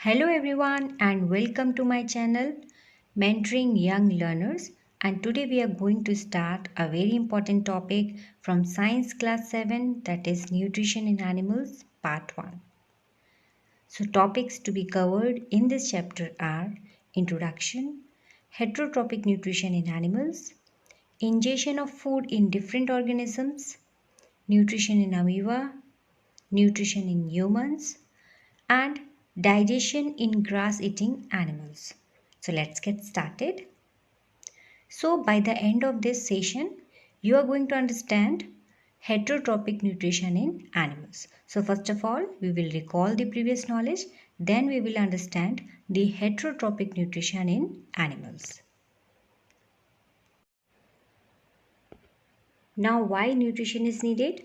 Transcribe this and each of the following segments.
Hello everyone and welcome to my channel Mentoring Young Learners, and today we are going to start a very important topic from Science Class 7, that is Nutrition in Animals Part 1. So topics to be covered in this chapter are Introduction, Heterotrophic Nutrition in Animals, Ingestion of Food in Different Organisms, Nutrition in Amoeba, Nutrition in Humans, and digestion in grass eating animals. So let's get started. So by the end of this session, you are going to understand heterotrophic nutrition in animals. So first of all, we will recall the previous knowledge, then we will understand the heterotrophic nutrition in animals. Now why nutrition is needed?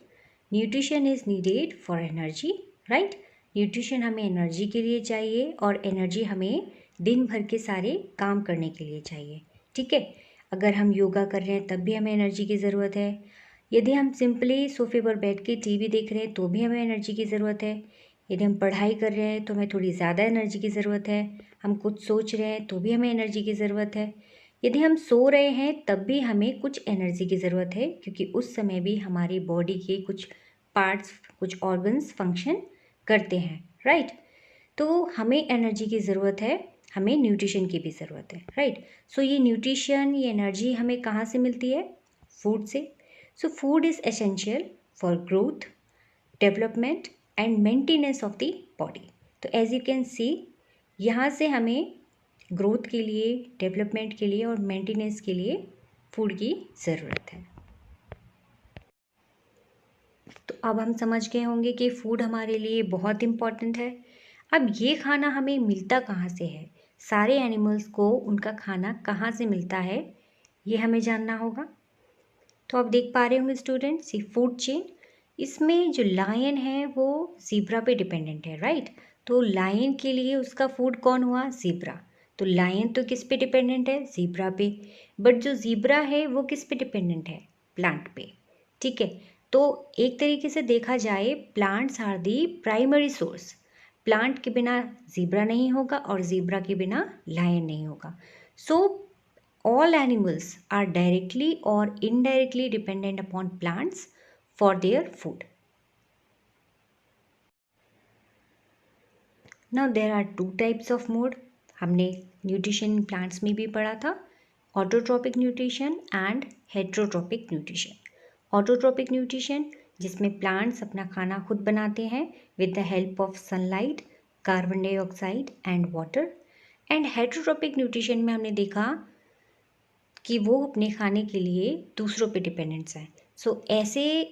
Nutrition is needed for energy, right? Nutrition हमें energy के लिए चाहिए और energy हमें दिन भर के सारे काम करने के लिए चाहिए, ठीक है। अगर हम योगा कर रहे हैं तब भी हमें एनर्जी की ज़रूरत है। यदि हम सिंपली सोफे पर बैठ के टीवी देख रहे हैं तो भी हमें एनर्जी की ज़रूरत है। यदि हम पढ़ाई कर रहे हैं तो हमें थोड़ी ज़्यादा एनर्जी की ज़रूरत है। हम कुछ सोच रहे हैं तो भी हमें एनर्जी की ज़रूरत है। यदि हम सो रहे हैं तब भी हमें कुछ एनर्जी की ज़रूरत है, क्योंकि उस समय भी हमारी बॉडी के कुछ पार्ट्स, कुछ ऑर्गन्स फंक्शन करते हैं, राइट। तो हमें एनर्जी की ज़रूरत है, हमें न्यूट्रिशन की भी ज़रूरत है, राइट। सो ये न्यूट्रिशन, ये एनर्जी हमें कहाँ से मिलती है? फूड से। So food is essential for growth, development and maintenance of the body. तो एज यू कैन सी, यहाँ से हमें ग्रोथ के लिए, डेवलपमेंट के लिए और मेंटेनेंस के लिए फूड की ज़रूरत है। तो अब हम समझ गए होंगे कि फूड हमारे लिए बहुत इम्पॉर्टेंट है। अब ये खाना हमें मिलता कहाँ से है? सारे एनिमल्स को उनका खाना कहाँ से मिलता है, ये हमें जानना होगा। तो आप देख पा रहे होंगे स्टूडेंट्स, ये फूड चेन, इसमें जो लायन है वो ज़ीब्रा पे डिपेंडेंट है, राइट। तो लायन के लिए उसका फूड कौन हुआ? ज़ीब्रा। तो लायन तो किस पे डिपेंडेंट है? ज़ीब्रा पे। बट जो ज़ीब्रा है वो किस पे डिपेंडेंट है? प्लांट पे, ठीक है। तो एक तरीके से देखा जाए, plants are the primary source. Plant के बिना ज़ीब्रा नहीं होगा और ज़ीब्रा के बिना लायन नहीं होगा। सो all animals are directly or indirectly dependent upon plants for their food. Now there are two types of mood. हमने न्यूट्रिशन प्लांट्स में भी पढ़ा था, autotrophic nutrition and heterotrophic nutrition. Autotrophic nutrition जिसमें प्लांट्स अपना खाना खुद बनाते हैं with the help of sunlight, carbon dioxide and water. And heterotrophic nutrition में हमने देखा कि वो अपने खाने के लिए दूसरों पे डिपेंडेंट्स हैं। सो ऐसे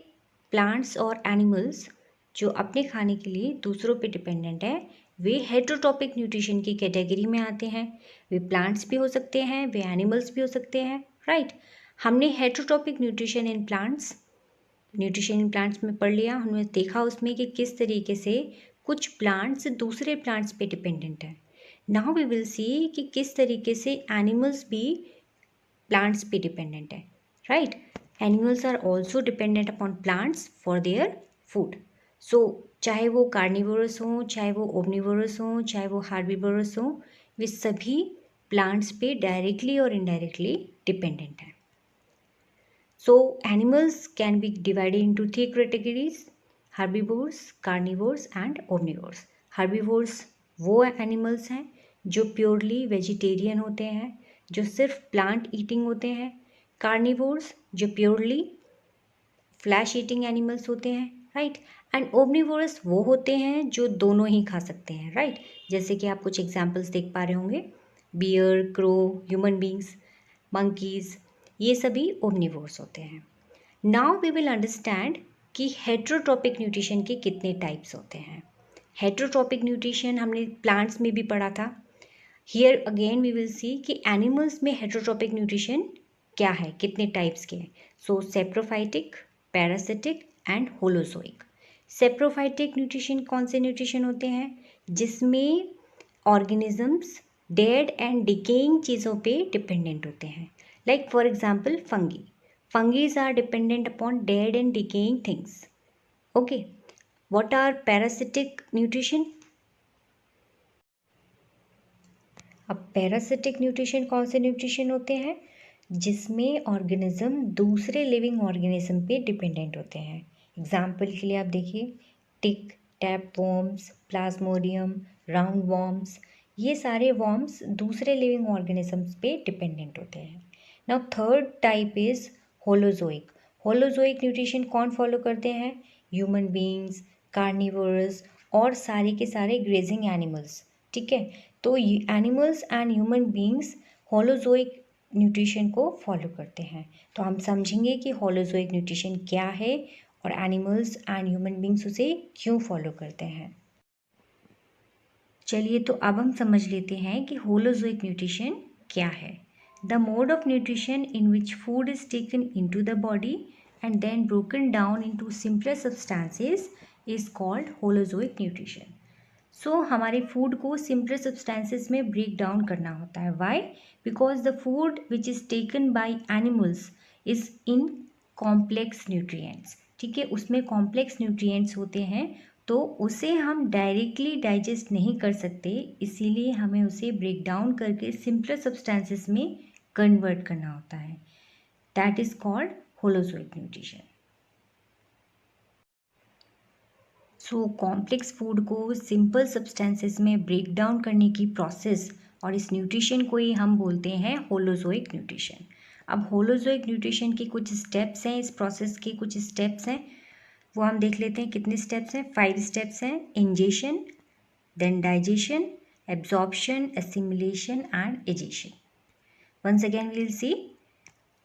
प्लांट्स और एनिमल्स जो अपने खाने के लिए दूसरों पे डिपेंडेंट है, वे हेट्रोट्रॉपिक न्यूट्रिशन की कैटेगरी में आते हैं। वे प्लांट्स भी हो सकते हैं, वे एनिमल्स भी हो सकते हैं, राइट। हमने हेट्रोट्रॉपिक न्यूट्रिशन इन प्लांट्स में पढ़ लिया। हमने देखा उसमें कि किस तरीके से कुछ प्लांट्स दूसरे प्लांट्स पे डिपेंडेंट हैं। नाउ वी विल सी कि किस तरीके से एनिमल्स भी प्लांट्स पे डिपेंडेंट है, right. Animals are also dependent upon plants for their food. So चाहे वो कार्निवोरस हों, चाहे वो ओमनिवोरस हों, चाहे वो हार्बिवोरस हों, वे सभी प्लांट्स पे डायरेक्टली और इनडायरेक्टली डिपेंडेंट हैं। So animals can be divided into 3 categories: herbivores, carnivores and omnivores. Herbivores वो एनिमल्स हैं जो प्योरली वेजिटेरियन होते हैं, जो सिर्फ प्लांट ईटिंग होते हैं। कार्निवोर्स जो प्योरली फ्लैश ईटिंग एनिमल्स होते हैं, राइट। एंड ओमनिवोरस वो होते हैं जो दोनों ही खा सकते हैं, राइट। जैसे कि आप कुछ एग्जांपल्स देख पा रहे होंगे, bear, crow, human beings, monkeys, ये सभी ओमनिवोर्स होते हैं। नाउ वी विल अंडरस्टैंड कि हेट्रोट्रॉपिक न्यूट्रिशन के कितने टाइप्स होते हैं। हेट्रोट्रॉपिक न्यूट्रिशन हमने प्लांट्स में भी पढ़ा था। Here again we will see कि एनिमल्स में हेट्रोट्रॉपिक न्यूट्रिशन क्या है, कितने टाइप्स के हैं। So saprophytic, parasitic and holozoic. Saprophytic nutrition कौन से न्यूट्रिशन होते हैं? जिसमें ऑर्गेनिजम्स डेड एंड डिकेइंग चीज़ों पे डिपेंडेंट होते हैं। Like for example fungi. Fungis are dependent upon dead and decaying things, okay. What are parasitic nutrition? अब पैरासिटिक न्यूट्रिशन कौन से न्यूट्रिशन होते हैं? जिसमें ऑर्गेनिज्म दूसरे लिविंग ऑर्गेनिज्म पे डिपेंडेंट होते हैं। एग्जाम्पल के लिए आप देखिए, tick, tape worms, plasmodium, round worms, ये सारे वॉर्म्स दूसरे लिविंग ऑर्गेनिजम्स पे डिपेंडेंट होते हैं। Now third type is holozoic. Holozoic nutrition कौन फॉलो करते हैं? ह्यूमन बींग्स, कार्निवर्स और सारे के सारे ग्रेजिंग एनिमल्स। ठीक है, तो animals and human beings holozoic nutrition को फॉलो करते हैं। तो हम समझेंगे कि होलोजोइक न्यूट्रिशन क्या है और एनिमल्स एंड ह्यूमन बींग्स उसे क्यों फॉलो करते हैं। चलिए तो अब हम समझ लेते हैं कि होलोजोइक न्यूट्रिशन क्या है। The mode of nutrition in which food is taken into the body and then broken down into simpler substances is called holozoic nutrition. So हमारे फूड को सिंपलर सब्सटेंसेस में ब्रेक डाउन करना होता है। Why? Because the food which is taken by animals is in complex nutrients. ठीक है, उसमें complex nutrients होते हैं, तो उसे हम डायरेक्टली डाइजेस्ट नहीं कर सकते, इसीलिए हमें उसे ब्रेक डाउन करके सिंपलर सब्सटेंसेस में कन्वर्ट करना होता है। That is called holozoic nutrition. So complex food को सिंपल सब्सटेंसेस में ब्रेक डाउन करने की प्रोसेस और इस न्यूट्रिशन को ही हम बोलते हैं होलोजोइक न्यूट्रिशन। अब होलोजोइक न्यूट्रिशन के कुछ स्टेप्स हैं, इस प्रोसेस के कुछ स्टेप्स हैं, वो हम देख लेते हैं। कितने स्टेप्स हैं? 5 स्टेप्स हैं। Ingestion, then digestion, absorption, assimilation and egestion. Once again we will see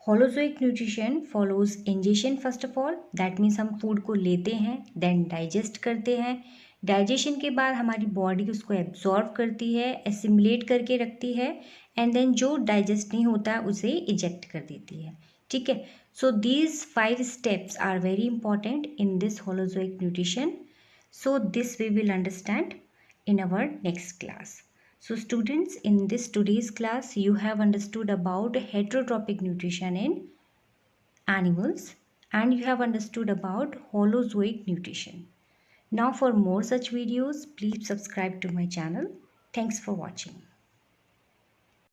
holozoic nutrition follows ingestion first of all, that means हम फूड को लेते हैं, देन डाइजेस्ट करते हैं, डाइजेशन के बाद हमारी बॉडी उसको एब्जॉर्व करती है, एसिमुलेट करके रखती है, एंड देन जो डाइजेस्ट नहीं होता है उसे इजेक्ट कर देती है। ठीक है, so these 5 steps are very important in this holozoic nutrition. So this we will understand in our next class. So students, in this today's class you have understood about heterotrophic nutrition in animals and you have understood about holozoic nutrition. Now for more such videos, please subscribe to my channel. Thanks for watching.